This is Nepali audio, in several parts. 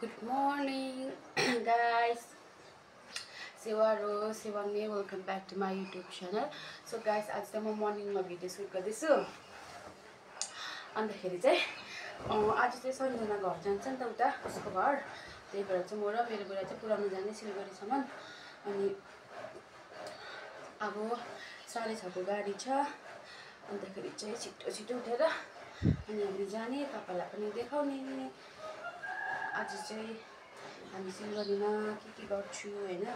Good morning guys. Sevanme, welcome back to my YouTube channel. So guys, आज त म मर्निङमा भिडियो सुट गर्दैछु। अन्तखेरि चाहिँ आज चाहिँ सन्जना घर जान्छ नि त उता उसको घर। त्यही भएर चाहिँ म र मेरो बुढा चाहिँ पुरानो जाने सिलगढीसम्म। अनि अब 6:30 को गाडी छ। अन्तखेरि चाहिँ छिटो उठेर अनि हामी जाने, तपाईलाई पनि देखाउने। आज चाहिँ हामी सिलगढीमा के गर्छु हैन।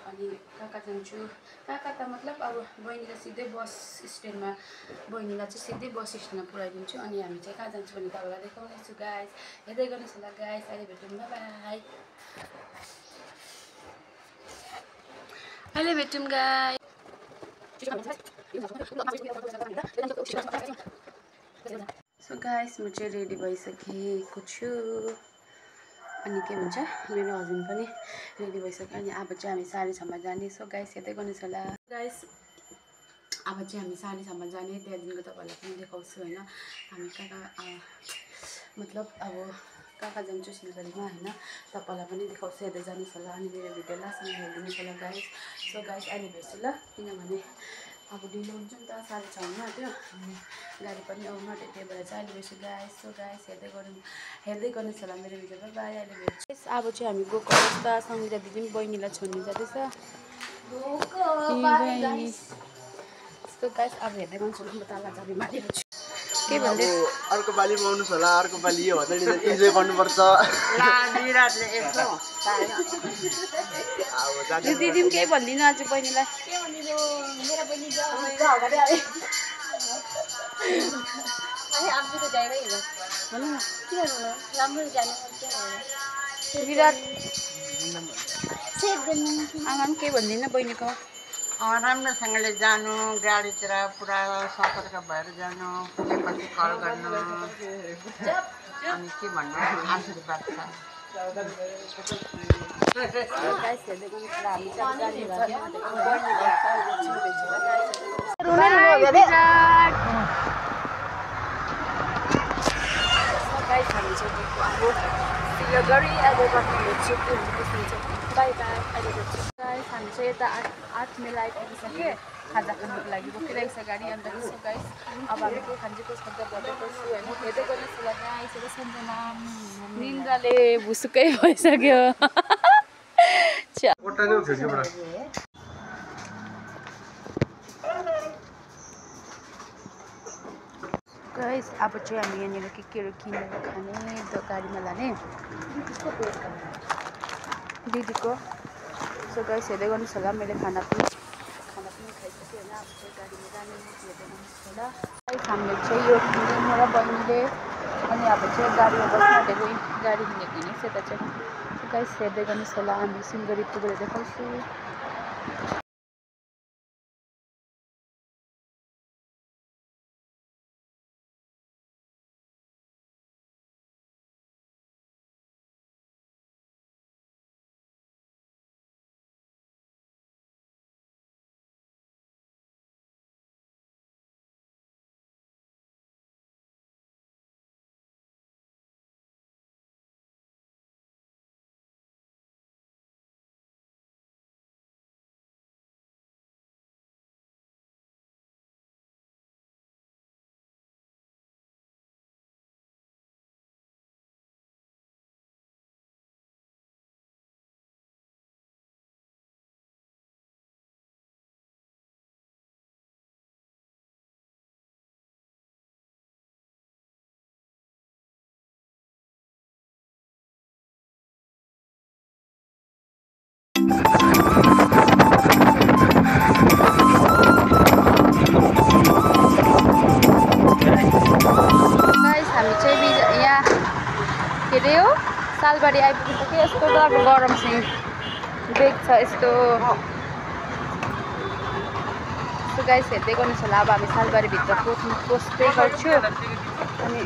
अनि कहाँ जान्छु, कहाँ त मतलब अब बहिनीलाई सिधै बस स्ट्यान्डमा बहिनीलाई चाहिँ सिधै बस स्ट्यान्डमा पुऱ्याइदिन्छु। अनि हामी चाहिँ कहाँ जान्छु भने तपाईलाई देखाउने छु गाइस। हेर्दै गर्नुहोस् होला गाइस। अहिले भेटौँ, बाइ। अहिले भेटौँ गाइस। सो गाइस, म चाहिँ रेडी भइसकेको छु। अनि के भन्छ, मेरो हस्बेन्ड पनि रेडी भइसक्यो। अनि अब चाहिँ हामी 6:30 जाने। सो गाइस, हेर्दै गर्नुहोस् होला गाइस। अब चाहिँ हामी 6:30 जाने। त्यहाँदेखिको तपाईँहरूलाई पनि देखाउँछु हैन। हामी कहाँ मतलब अब कहाँ जान्छु सिलगढीमा हैन। तपाईँलाई पनि देखाउँछु, हेर्दै जानुहोस् होला। अनि मेरो भिडियो लास्टसम्म हेरिदिनुहोस् होला गाइस। सो गाइस, अहिले भेट्छु ल। किनभने अब ढिलो हुन्छ नि त, 6:30 हुनु आँट्यो। अनि गाडी पनि आउनु आँट्यो, त्यही भएर चाहिँ अहिले भेट्छु गाइस। सो गाइस, हेर्दै गर्नुहोस् होला मेरो भिडियो। बाइ, अहिले भेट्छु। अब चाहिँ हामी गएको अवस्था सङ्गीता दिदी पनि बहिनीलाई छोड्नु जाँदैछ। सो गाइस, अब हेर्दै गर्नुहोस् होला। म ताला चाबी मारेको छु। के भन्दै अर्को पालि आउनुहोस् होला। अर्को पालि यो भन्दा नि इन्जोय गर्नुपर्छ। दिदी पनि केही भन्दिनँ आज बहिनीलाई। के भनिदिनु, मेरो बहिनी अगाडि आए। अनि आफू त जाइरै हिँड्छ। भन्नु न, के गर्नु? राम्रो जानु पर्छ। विराट आमा पनि केही भन्दिनँ बहिनीको। राम्रोसँगले जानु, गाडीतिर पुरा सतर्क भएर जानु, पुगेपछि कल गर्नु। अनि के भन्नु, आशीर्वाद छ। सिलगढी अहिले बस्नु बाई बाई। अहिले भेट्छु गाइस। हामी चाहिँ यता 8 माइल आइपुगिसक्यो। खाजा खानुको लागि बोकिरहेको छ गाडी। अन्त यसो गाइस, अब हामी के खान्छ त्यसको त बताउँछु हैन। हेर्दै गर्नुहोस् होला गाइस। यो सन्जना निन्द्राले भुसुकै भइसक्यो। गाइस, अब चाहिँ हामी यहाँनिर केहरू किनेर खाने, गाडीमा लाने दिदीको। सो गाइस, हेर्दै गर्नुहोस् होला। मैले खाना पनि खाइसकेँ होइन। अब चाहिँ गाडीमा जाने, हेर्दै गर्नुहोस् होला गाइस। हामीले चाहिँ यो किन्यौँ म र बहिनीले। अनि अब चाहिँ गाडीमा बस्नु आँटेको, गाडी किनेको हिँडेको छ यता चाहिँ। सो गाइस, हेर्दै गर्नुहोस् होला। हामी सिलगढी पुगेर देखाउँछु। गाइस, हामी चाहिँ यहाँ के अरे हो सालबारी आइपुगिसक्यो। यस्तो डरको गरम चाहिँ बेग छ यस्तो। सो गाइस, हेर्दै गर्नुहोस् होला। अब हामी सालबारीभित्र पस्दै गर्छु। अनि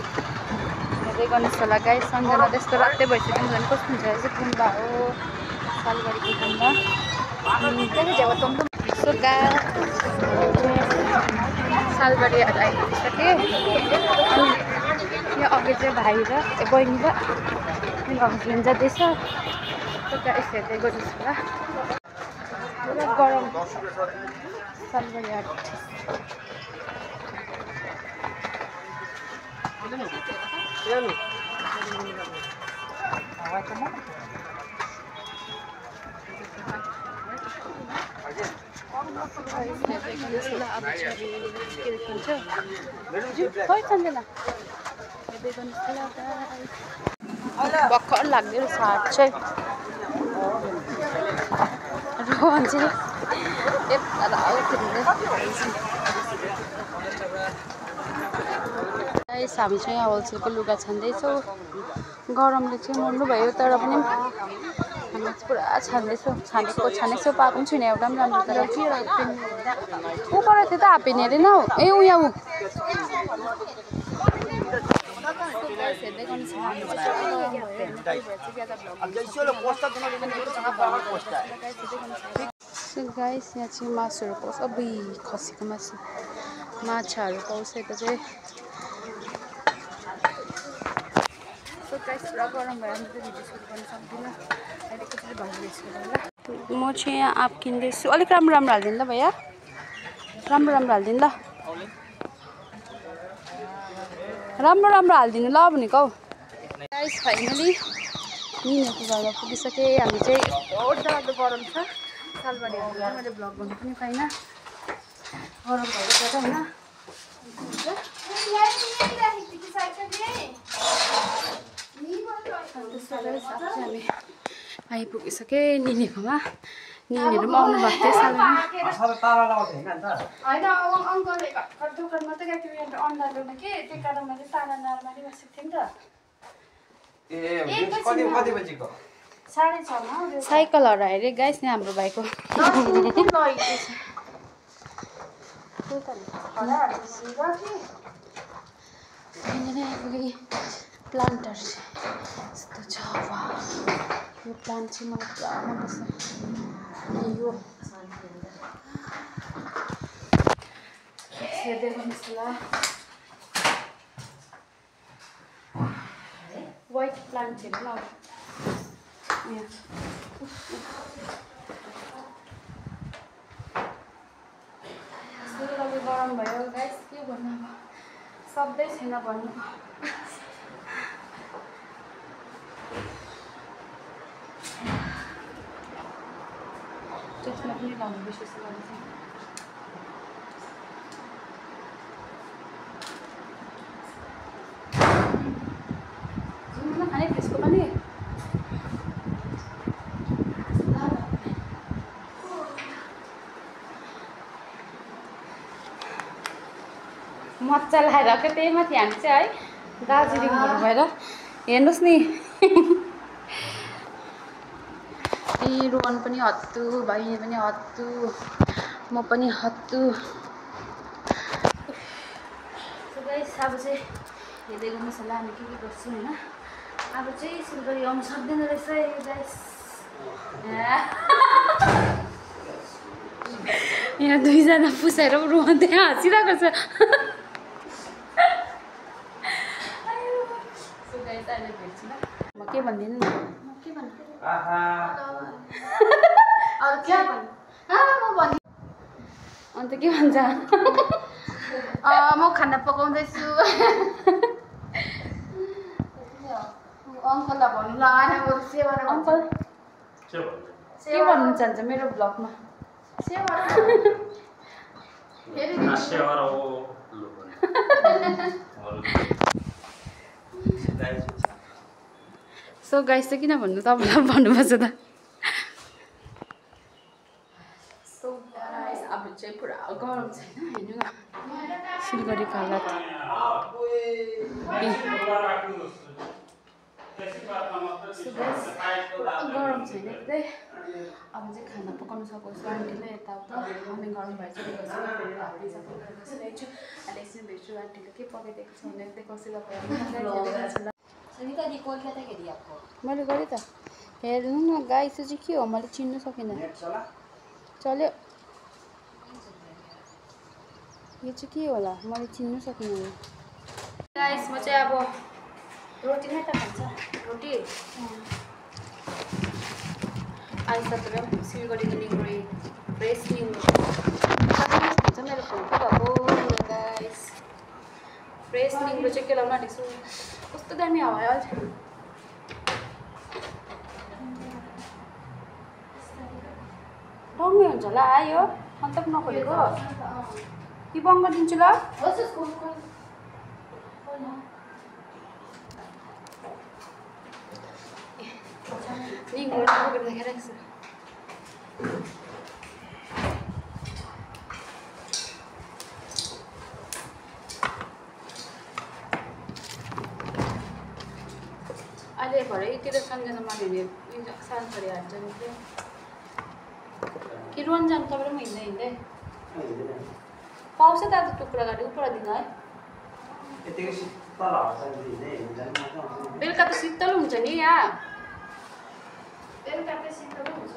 हेर्दै गर्नुहोस् होला गाइस। सन्जना त्यस्तो रातै भइसक्यो भने कस्तो हुन्छ चाहिँ गुम्बा हो, सालबारीको गुम्बा। सो गाइस, सालबारी आइपुगिसकेँ। अनि यहाँ अघि चाहिँ भाइ र बहिनी र मेरो हस्बेन्ड जाँदैछ त गाइस हेर्दै गर्नुहोस् होला पुरा गरम सालबारी हाट भर्खर लाग्दै रहेछ हाट चाहिँ रोहन चाहिँ यता हामी चाहिँ यहाँ होलसेलको लुगा छान्दैछौँ गरमले चाहिँ मर्नु भयो तर पनि हामी पुरा छान्दैछौँ छानेको पाएको पनि छुइनँ एउटा पनि राम्रो तर ऊ पर थियो त हापिने अरे न ए ऊ यहाँ हेर्दै गाइस यहाँ चाहिँ मासुहरू पाउँछ अबुई खसीको मासु माछाहरू पाउँछ यता चाहिँ गाइस पुरा गरम भयो हामी त भिडियो सुट गर्न सक्दिनँ अहिले कसरी भनिदिन्छु होला म चाहिँ यहाँ आँप किन्दैछु अलिक राम्रो राम्रो हालिदिनु ल भैया राम्रो राम्रो हालिदिनु ल राम्रो हालिदिनु ल भनेको हौ गाइस फाइनली निनीहरूको घरमा पुगिसकेँ हामी चाहिँ डरलाग्दो गरम छ सालबारीहरू चाहिँ मैले भ्लग गर्नु पनि पाइनँ गरम भएको छ होइन हामी आइपुगिसकेँ निनीकोमा निनीहरू पनि आउनु भएको थियो होइन अङ्कलले भर्खर दोकानमा त अन्डा ल्याउनु कि त्यही कारण मैले ताला नार्माली बसेको थिएँ नि त साइकल हरायो अरे गाइस नि हाम्रो भाइको प्लान्टहरू यस्तो छ यो प्लान्ट चाहिँ मलाई पुरा मनपर्छ यो हेर्दै गर्नुहोस् ल वाइट प्लान्टहरू ल गरम भयो गाइस के भन्नु अब सक्दै छैन भन्नु चस्मा पनि लाउनु विशेष गरी चाहिँ खाने त्यसको पनि मजा लगाएर क्या त्यही माथि हामी चाहिँ है दार्जिलिङहरू भएर हेर्नुहोस् नि ए रोहन पनि हत्तु भाइ पनि हत्तु म पनि हत्तु गाइस अब चाहिँ हेर्दै गर्नुहोस् होला हामी के गर्छौँ होइन अब चाहिँ सिलगढी आउनु सक्दैन रहेछ यो गाइस यहाँ दुईजना पुसाएर रोहन त्यहाँ हाँसिरहेको छ म के भन्दिनँ नि अन्त के भन्छ म खाना पकाउँदैछु अङ्कललाई भन्नु लगाएन अङ्कल के भन्नु चाहन्छ मेरो ब्लगमा सो गाइस चाहिँ किन भन्नु तपाईँलाई भन्नुपर्छ त सो गाइस अब चाहिँ पुरा गरम छैन हेर्नु न सिलगढीको हालत गरम छैन त्यही अब चाहिँ खाना पकाउनु सकोस् आन्टीले यताउता अनि गरम भएर चाहिँ छु अनि एकछिन भेट्छु आन्टीले के पकाइदिएको छ भने देखाउँछु मैले गरेँ त हेर्नु न गाइस चाहिँ के हो मैले चिन्नु सकिनँ चल्यो यो चाहिँ के होला मैले चिन्नु सकिनँ गाइस म चाहिँ अब रोटी नै त खान्छ रोटी आज तपाईँ सिलगढीको निगुरो फ्रेस निगुरो खान्छ मेरो फोनको भएको गाइस फ्रेस निगुरो चाहिँ के लाउन आँटेको छु कस्तो दामी हावा आयो डङ्गै हुन्छ होला आयो अन्त पनि नखोलेको कि बङ्ग दिन्छु ल निगुरो बोकेर देखाइरहेको छु अहिले भरेतिर सम्झना मान्यो भने सानथरी हाल्छ नि कि रोन जानु तपाईँ पनि हिँड्दै पाउँछ त आज टुक्रा गाडी उपरा दिन है बेलुका त शीतल हुन्छ नि यहाँ बेलुका त शीतल हुन्छ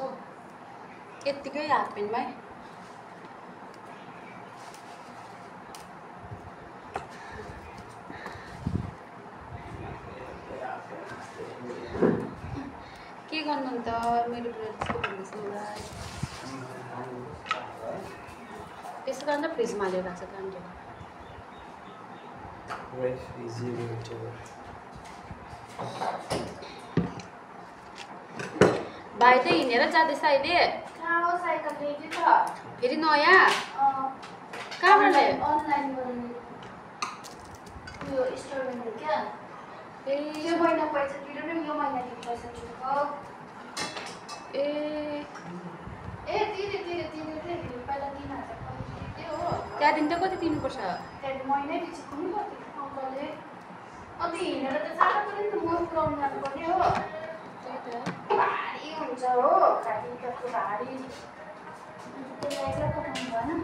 यत्तिकै हाफ पेन्टमै के गर्नु त मेरो त्यस्तो भन्दैछ मलाई त्यसो कारण फ्रिजमा हालेर राख्छ कामले भाइ त हिँडेर जाँदैछ अहिले फेरि नयाँ कहाँबाट ल्यायो ए यो महिना पैसा तिरेर यो महिना पैसा तिरेको ए तिरे पहिला 3000 हो त्यहाँदेखि त कति तिर्नुपर्छ त्यहाँदेखि महिनै पछि कुनै कति अङ्कलले अन्त हिँडेर त साह्रो पऱ्यो नि त म पुऱ्याउनु जानुपर्ने हो त्यही त भारी हुन्छ हो खाली कस्तो भारी त्यसलाई एक्लै पठाउनु भएन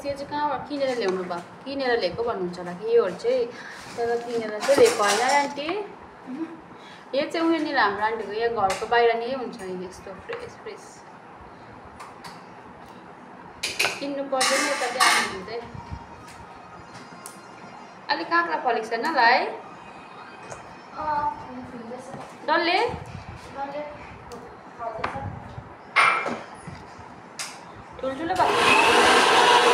यो चाहिँ कहाँबाट किनेर ल्याउनु भयो किनेर ल्याएको भन्नुहुन्छ होला कि योहरू चाहिँ तर किनेर चाहिँ ल्याएको होइन आन्टी यो चाहिँ उयोनिर हाम्रो आन्टीको यहाँ घरको बाहिर नै हुन्छ यस्तो फ्रेस किन्नु पर्दैन यता चाहिँ आन्टी चाहिँ अलिक काँक्रा फलेको छैन होला है डल्ले ठुल्ठुलो भएको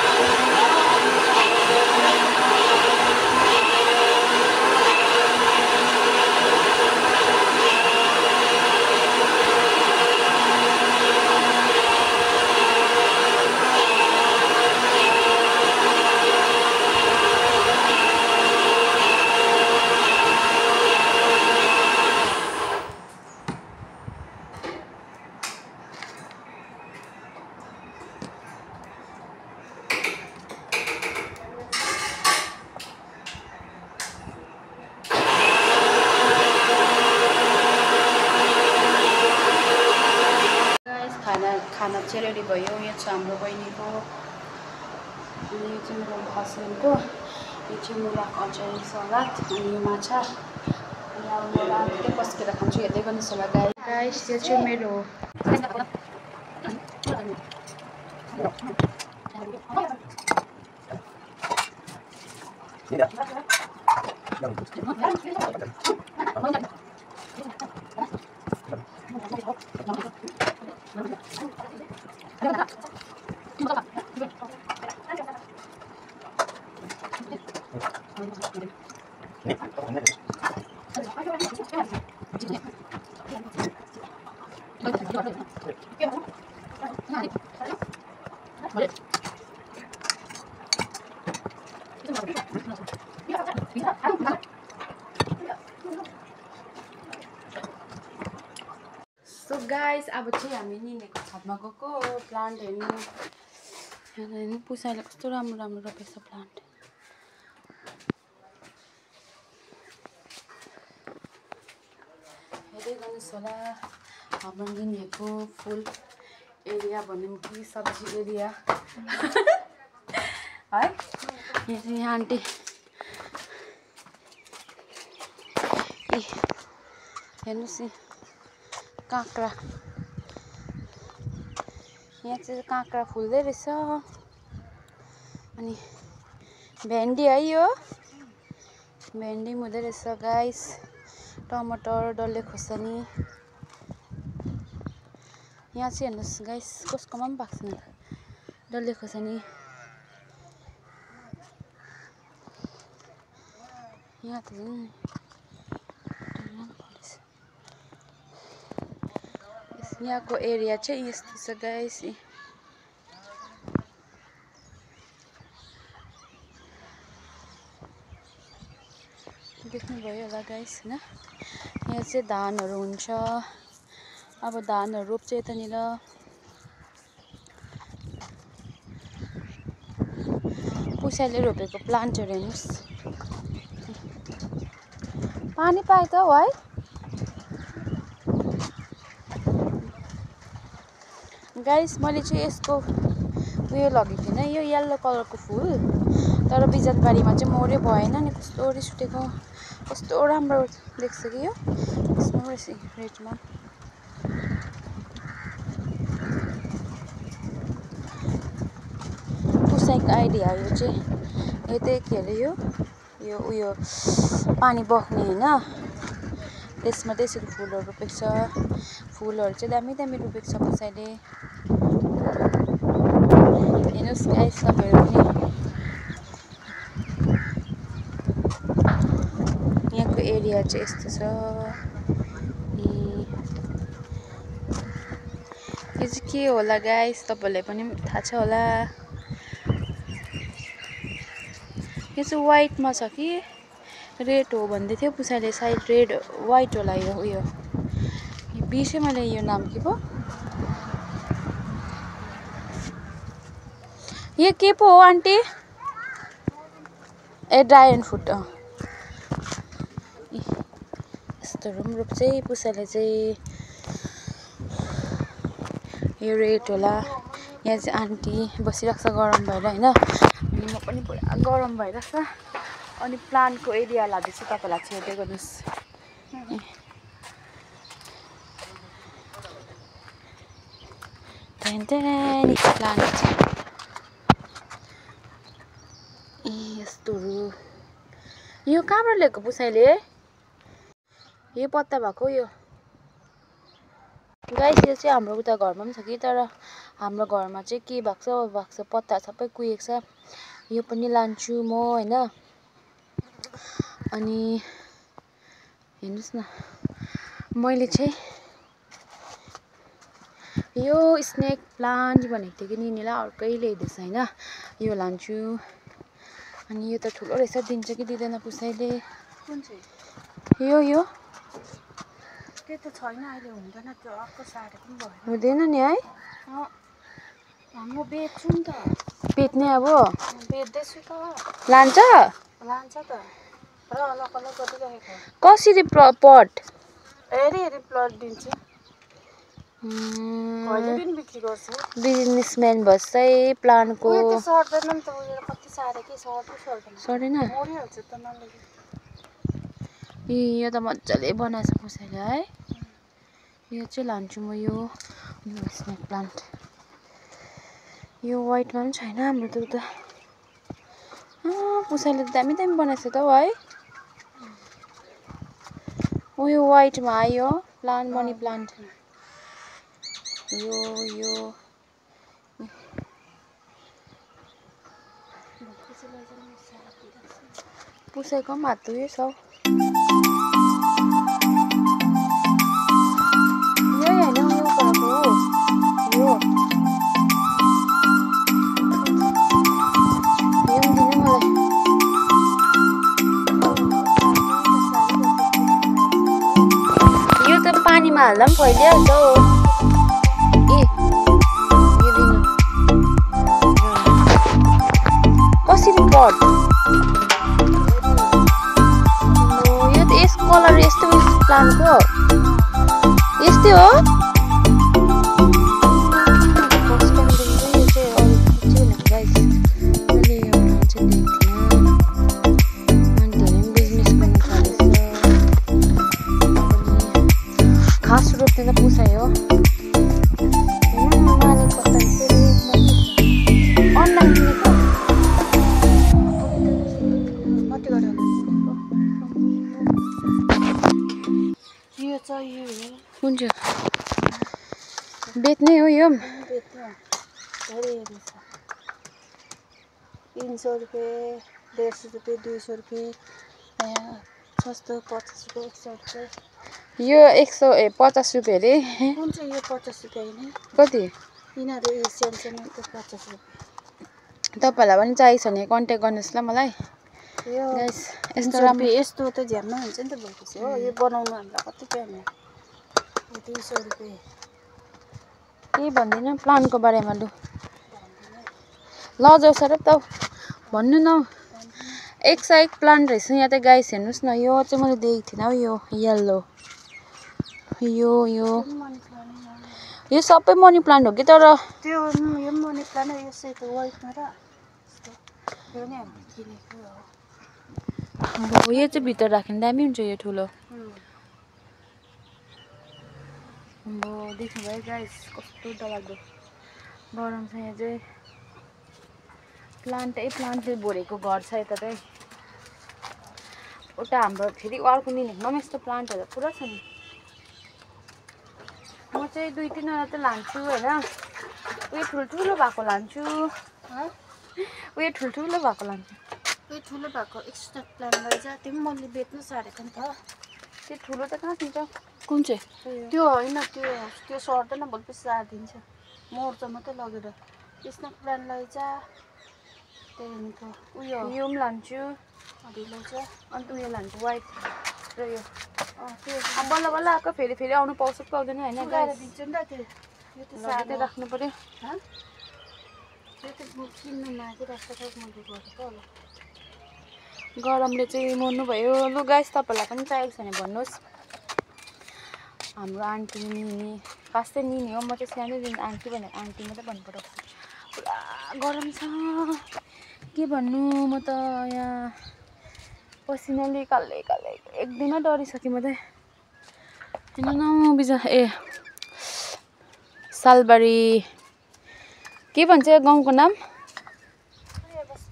खाना चाहिँ रेडी भयो यो छ हाम्रो बहिनीको अनि यो चाहिँ मेरो हस्बेन्डको यो चाहिँ मुलाको अचार सलाद अनि यो माछा अनि अब म रातै पस्केर खान्छु हेर्दै गर्नुहोस् होला गाइस यो चाहिँ मेरो सो गाइस अब चाहिँ हामी निनेको छतमा गएको प्लान्ट हेर्नु हेर्नु पुसाइले कस्तो राम्रो राम्रो रोपेछ प्लान्ट गर्नुहोस् होला हाम्रो लिनेको फुल एरिया भनौँ कि सब्जी एरिया है। यहाँ आन्टी हेर्नुहोस् नि काँक्रा, यहाँ चाहिँ काँक्रा फुल्दै रहेछ। अनि भेन्डी है, यो भेन्डी हुँदो रहेछ गाइस। टमाटर, डल्ले खोर्सानी, यहाँ चाहिँ हेर्नुहोस् गाइस कसकोमा पनि पाक्छ नि डल्ले खोर्सानी। यहाँ त यहाँको एरिया चाहिँ यस्तो छ गाइस। देख्नुभयो होला गाइस हैन। यहाँ चाहिँ धानहरू हुन्छ। अब धानहरू रोप्छ यतानिर। पुसाइले रोपेको प्लान्टहरू हेर्नुहोस्। पानी पाए त है। गाइस मैले चाहिँ यसको उयो लगेको थिएन, यो येल्लो कलरको फुल, तर बिजनबारीमा चाहिँ मर्यो भएन नि। कस्तो रिस उठेको, कस्तो राम्रो देख्छ कि यो यसमा रहेछ रेडमा। पुसाइको आइडिया यो चाहिँ। यो चाहिँ के अरे यो उयो पानी बग्ने होइन, त्यसमा त्यसरी फुलहरू रोपेको छ। फुलहरू चाहिँ दामी दामी रोपेको छ पुसाइले। हेर्नुहोस् गाइस तपाईँहरू पनि। यहाँको एरिया चाहिँ यस्तो छ। यो चाहिँ के होला गाइस तपाईँहरूलाई पनि थाहा छ होला। यो चाहिँ वाइटमा छ कि रेड हो भन्दै थियो पुसाइले। सायद रेड वाइट होला यो उयो। बिर्सेँ मैले यो नाम के पो। यो के पो हो आन्टी? ए ड्रागन फ्रुट। यस्तोहरू पनि रोप्छ है पुसाइले चाहिँ। यो रेड होला। यहाँ चाहिँ आन्टी बसिरहेको छ गरम भएर होइन। अनि म पनि पुरा गरम भइरहेछ। अनि प्लान्टको एरिया लाँदैछु, तपाईँलाई छेड्दै गर्नुहोस्। प्लान्ट यस्तोहरू। यो कहाँबाट ल्याएको पुसाइले? यो पत्ता भएको यो गाइस। यो चाहिँ हाम्रो उता घरमा पनि छ कि, तर हाम्रो घरमा चाहिँ के भएको छ पत्ता सबै कुहिएको छ। यो पनि लान्छु म होइन। अनि हेर्नुहोस् न, मैले चाहिँ यो स्नेक प्लान्ट भनेको थिएँ कि निनीलाई, अर्कै ल्याइदिएछ होइन। यो लान्छु। अनि यो त ठुलो रहेछ, दिन्छ कि दिँदैन पुसाइले। कुन चाहिँ? यो त्यो त छैन अहिले, हुँदैन त्यो। अर्को सारेको पनि भयो। हुँदैन नि है। म बेच्छु नि त। बेच्ने अब बेच्दैछु त। लान्छ लान्छ त, र अलग अलग गरिरहेको। कसरी पट? हेरी हेरी प्लट दिन्छु। कहिले पनि बिक्री गर्छु। बिजनेसम्यान भएछ है प्लान्टको। उयो त सर्दैन नि त। उयो कति सारे कि सर्दैन। सरेन? मरिहाल्छ त नलगे। यो त मजाले बनाएछ पुसाइले है। यो चाहिँ लान्छु म। यो स्नेक प्लान्ट। यो वाइटमा पनि छैन हाम्रो त उता। पुसाइले त दामी दामी बनाएछ त है। उयो वाइटमा आयो प्लान्ट, मनी प्लान्ट। यो पुसाइको पनि हात उयो छ। यही होइन उयो परेको हो यो। यो त पानीमा हाल्दा पनि फैलिहाल्छ हो। यो दिनु कसरी पट? यो त यसको कलर यस्तो प्लान्टको। यस्तै हो घाँस रोप्ने त पुसाइ हो अनलाइन किनेको यो चाहियो हुन्छ बेच्ने हो यो 300 रुपियाँ 150 रुपियाँ 200 रुपियाँ सस्तो 50 रुपियाँ 100 रुपियाँ यो 150 रुपियाँ अरे कुन चाहिँ यो 50 रुपियाँ होइन कति यिनीहरू एसियन चाहिँ 50 रुपियाँ तपाईँहरूलाई पनि चाहिएको छ भने कन्ट्याक्ट गर्नुहोस् ल मलाई यो गाइस यस्तो राम्रो यस्तो त झ्याम्मा हुन्छ नि त भएपछि हो यो बनाउनु हामीलाई कति टाइम हो 200 रुपियाँ केही भन्दिनँ प्लान्टको बारेमा लु लजाउ सर त भन्नु न 101 प्लान्ट रहेछ यहाँ त गाइस हेर्नुहोस् न यो चाहिँ मैले देखेको थिइनँ हौ यो येल्लो यो सबै मनी प्लान्ट हो कि तर त्यो यो मनी प्लान्ट यो सेतो वाइटमा र यो नि हामीले किनेको हो यो चाहिँ भित्र राख्ने दामी हुन्छ यो ठुलो देख्नु भयो गाइस कस्तो डरलाग्दो गरम छ यहाँ चाहिँ प्लान्टले भरेको घर छ यता चाहिँ उता हाम्रो फेरि अर्को निलेकमा पनि यस्तो प्लान्टहरू पुरा छ नि म चाहिँ 2-3 वटा त लान्छु होइन उयो ठुल्ठुलो भएको लान्छु उयो ठुल्ठुलो भएको लान्छु उयो ठुलो भएको एक्स्ट्रा प्लान लैजा त्यो पनि मैले बेच्नु सारेको नि त त्यो ठुलो त कहाँ दिन्छ कुन चाहिँ त्यो होइन त्यो सर्दैन भोलि सारिदिन्छ मर्छ मात्रै लगेर त्यसमा प्लान लैजा त्यहाँदेखिको उयो यो पनि लान्छु लैजा अन्त उयो लान्छु वाइट र यो बल्ल बल्ल आएको फेरि आउनु पाउँछ कि पाउँदैन होइन दिन्छु नि त त्यो यो त सार्दै राख्नु पर्यो त्यो त किन्नु मागिरहेको मैले गरेको होला गरमले चाहिँ मर्नु भयो लु गाइस तपाईँलाई पनि चाहिएको छ भने भन्नुहोस् हाम्रो आन्टी निनी खास चाहिँ निनी हो म चाहिँ सानैदेखि आन्टी भनेर आन्टी मात्रै भन्नुपर्छ पुरा गरम छ के भन्नु म त यहाँ पसिनाले कालै एकदिनमा डरिसकेँ म चाहिँ होइन न बिजा सालबारी के भन्छ गाउँको नाम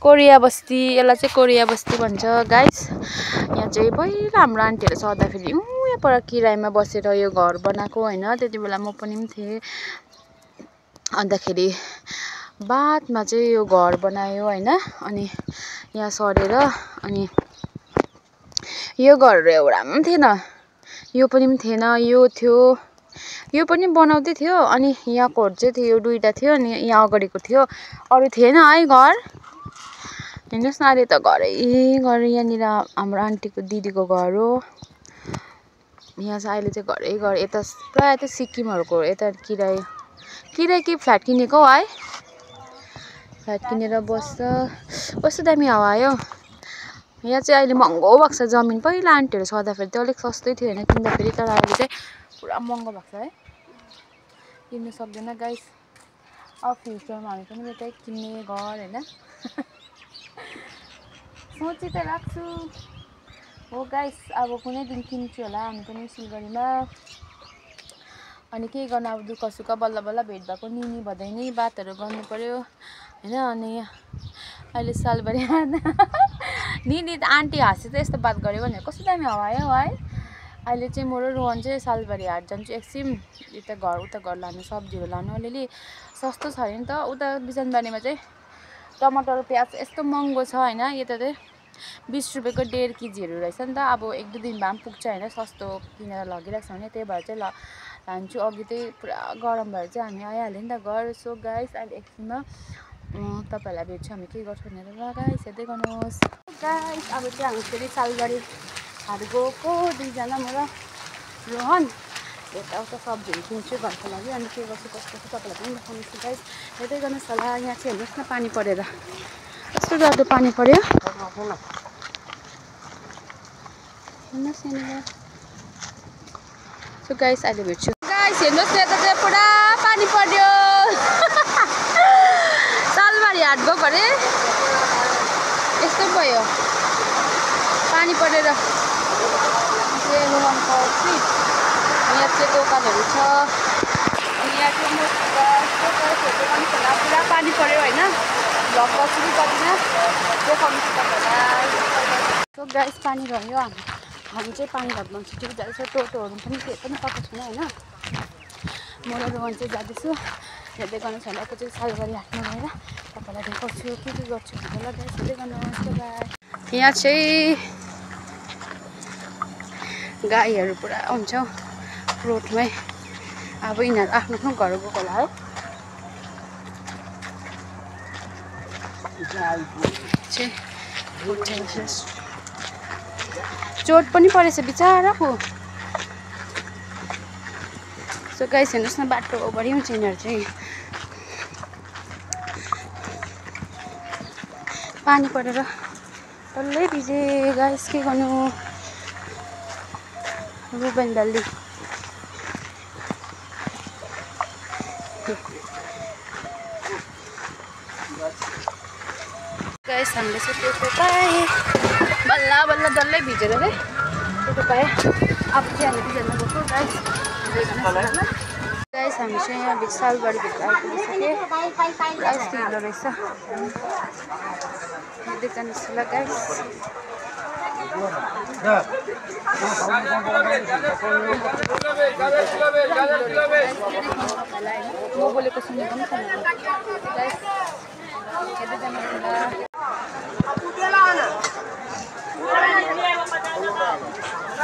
कोरिया बस्ती यसलाई चाहिँ कोरिया बस्ती भन्छ गाइस यहाँ चाहिँ पहिला हाम्रो आन्टीहरू सर्दाखेरि यहाँ पर किरायमा बसेर यो घर बनाएको होइन त्यति बेला म पनि थिएँ अन्तखेरि बादमा चाहिँ यो घर बनायो होइन अनि यहाँ सरेर अनि यो घरहरू एउटा पनि थिएन यो पनि थिएन यो थियो यो पनि बनाउँदै थियो अनि यहाँकोहरू चाहिँ थियो 2टा थियो अनि यहाँ अगाडिको थियो अरू थिएन है घर हेर्नुहोस् न अहिले त घरै यहाँनिर हाम्रो आन्टीको दिदीको घर हो यहाँ चाहिँ अहिले चाहिँ घरै यता प्रायः त सिक्किमहरूको यता किराय कि फ्ल्याट किनेको है फ्ल्याट किनेर बस्छ कस्तो दामी हावा आयो यहाँ चाहिँ अहिले महँगो भएको छ जमिन पहिला आन्टीहरू सर्दाखेरि चाहिँ अलिक सस्तै थियो होइन किन्दाखेरि तर अहिले चाहिँ पुरा महँगो भएको छ है किन्नु सक्दैन गाइस अब फ्युचरमा हामी पनि यतै किन्ने घर होइन सोची त राख्छु हो गाइस अब कुनै दिन किन्छु होला हामी पनि सिलगढीमा अनि के गर्नु अब दुःख सुख बल्ल बल्ल भेट भएको निनी भदै नै बातहरू गर्नु पर्यो होइन अनि अहिले सालबारी निनी त आन्टी हाँसी त यस्तो बात गऱ्यो भने कस्तो दामी हावा आयो है अहिले चाहिँ म र रोहन चाहिँ सालबारी हाट जान्छु एकछिन उता घर लानु सब्जीहरू लानु अलिअलि सस्तो छ अरे नि त उता बिजनबारीमा चाहिँ टमाटर प्याज यस्तो महँगो छ होइन यता चाहिँ 20 रुपियाँको 1.5 केजीहरू रहेछ नि त अब 1-2 दिन भए पनि पुग्छ होइन सस्तो किनेर लगिरहेको छ भने त्यही भएर चाहिँ लान्छु अघि चाहिँ पुरा गरम भएर चाहिँ हामी आइहाल्यो नि त घर सो गाइस अहिले एकछिनमा तपाईँहरूलाई भेट्छु हामी के गर्छौँ भनेर ल गाइस हेर्दै गर्नुहोस् गाइस अब चाहिँ हामी फेरि सालबारी हाट गएको 2जना म र रोहन यताउता सब्जीहरू किन्छु घरको लागि अनि के गर्छु कस्तो छ तपाईँलाई पनि देखाउनु गाइस हेर्दै गर्नुहोस् होला यहाँ चाहिँ हेर्नुहोस् न पानी परेर कस्तो डरलाग्दो पानी पर्यो हेर्नुहोस् यहाँनिर सो गाइस अहिले भेट्छु हेर्नुहोस् यता चाहिँ पुरा पानी पर्यो सालबारी हाट गएको अरे यस्तो भयो पानी परेर यहाँ चाहिँ दोकानहरू छ अनि यहाँ चाहिँ पुरा पानी पर्यो होइन भ्लग सुरु गर्दिनँ देखाउनु छ तपाईँलाई सो गाइस पानी रह्यो हामी चाहिँ पानी भरमा छुट्टी जाँदैछ टोटोहरू पनि केही पनि पाएको छैन होइन म र रोहन चाहिँ जाँदैछु हेर्दै गर्नुहोस् होला एकचोटि सालबारी हाटमा गएर तपाईँलाई देखाउँछु के गर्छु होला गाइस हेर्दै गर्नुहोस् यहाँ चाहिँ गाईहरू पुरा हुन्छ रोडमै अब यिनीहरू आफ्नो आफ्नो घर गएको होला है चोट पनि परेछ बिचाराको सो गाइस हेर्नुहोस् न बाटोभरि हुन्छ यिनीहरू चाहिँ पानी परेर डल्लै भिजे गाइस के गर्नु रुबेन भ्याली गाइस हामीले चाहिँ टोटो पाएँ बल्ल बल्ल डल्लै भिजेर है टोटो पाएँ अब चाहिँ हामी दुईजना गएको गाइस हामी चाहिँ यहाँ बिच सालबारीभित्र आइपुगिसकेँ गाइस हिँड्दो रहेछ हेर्दै जानुहोस् होला गाइस म बोलेको सुनेको पनि छैन गाइस हेर्दै जानुहोस् होला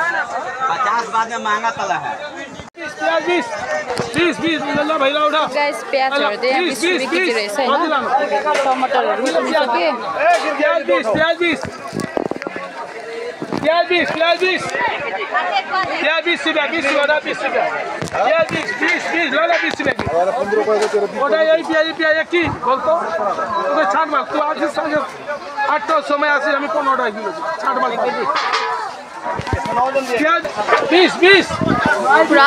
50 बाद में महंगा तला है 20 ल भइरा उठा गाइस प्याजहरु चाहिँ 20 रुपैयाँ केजी रहेछ हैन टमाटरहरु पनि सके प्याज 20 रुपैयाँ 20 रुपैयाँ 20 ल 20 रुपैयाँ और 15 रुपैयाँ तेरे ओटा यही प्याज एक की बोलतो तो छाट मार तू आज सांगे 800 समय आसे हामी 15 किलो छाट मार प्याज 20 पुरा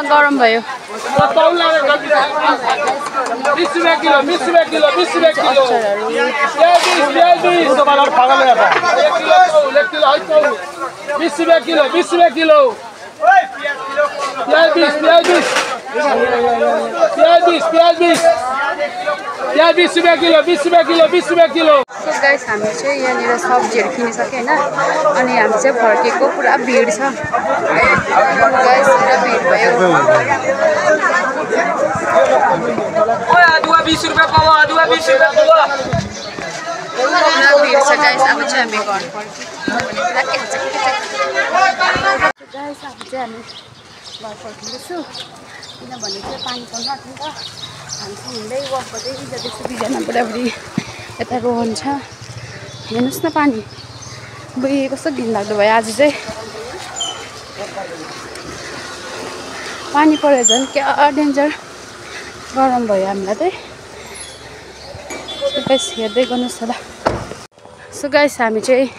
गरम भयो 20 रुपैयाँ किलो 20 रुपैयाँ किलो प्याज 20 तो बाजार पागल है 1 किलो 20 रुपैयाँ किलो प्याज 20 रुपैयाँ किलो सो गाइस हामी चाहिँ यहाँनिर सब्जीहरू किनिसक्यो हैन अनि हामी चाहिँ फर्केको पुरा भिड छ गाइस पुरा भिड भयो ओए अदुवा 20 रुपैयाँ पावा अदुवा 20 रुपैयाँ पावा पुरा भिड छ गाइस अब चाहिँ हामी घर गाइस अब चाहिँ हामी घर फर्किँदैछु किनभने चाहिँ पानी पर्न आँट्यो नि त हामी चाहिँ हिँड्दै वक गर्दै जाँदैछु दुईजना बुढाबुढी यता रोहन छ हेर्नुहोस् न पानी बुइ कस्तो घिनलाग्दो भयो आज चाहिँ पानी पऱ्यो झन् क्या डेन्जर गरम भयो हामीलाई चाहिँ गाइस हेर्दै गर्नुहोस् होला सो गाइस हामी चाहिँ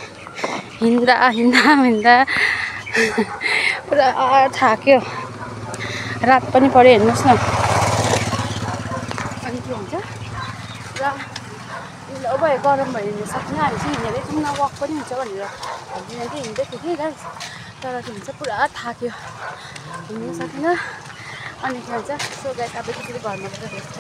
हिँड्दा पुरा थाक्यो रात पनि पऱ्यो हेर्नुहोस् न अनि के हुन्छ पुरा ढिलो भयो गरम भयो हिँड्नु सक्दैन हामी चाहिँ हिँडेरै जाउँ न वक पनि हुन्छ भनेर हामीले चाहिँ हिँड्दै थियो कि गाइस तर के भन्छ पुरा थाक्यो हिँड्नु सकेन अनि के भन्छ सो गाइस अब त्यसरी घरमा गएर भेट्छ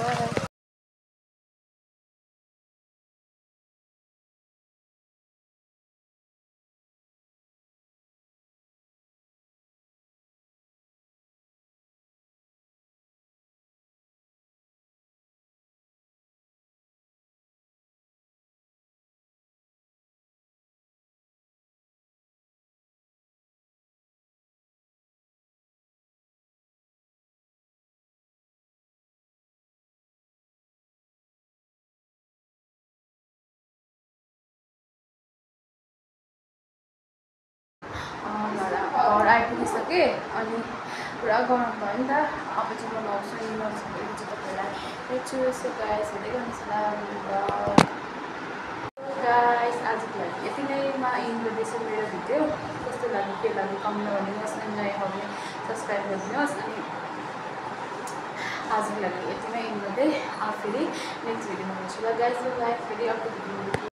घर आइपुगिसकेँ अनि पुरा गरम भयो नि त अब चाहिँ बनाउँछु नसकेको चाहिँ तपाईँलाई हेर्छु सो गाइस हेर्दै गर्नुहोस् होला गाइस आजको लागि यति नैमा इन्ड गर्दैछु मेरो भिडियो कस्तो लाग्यो के लाग्यो कमेन्ट गरिदिनुहोस् अनि नयाँ हो भने सब्सक्राइब गरिदिनुहोस् अनि आजको लागि यति नै इन्ड गर्दै फेरि नेक्स्ट भिडियोमा भेट्छु ल गाइज। फेरि अर्को भिडियोमा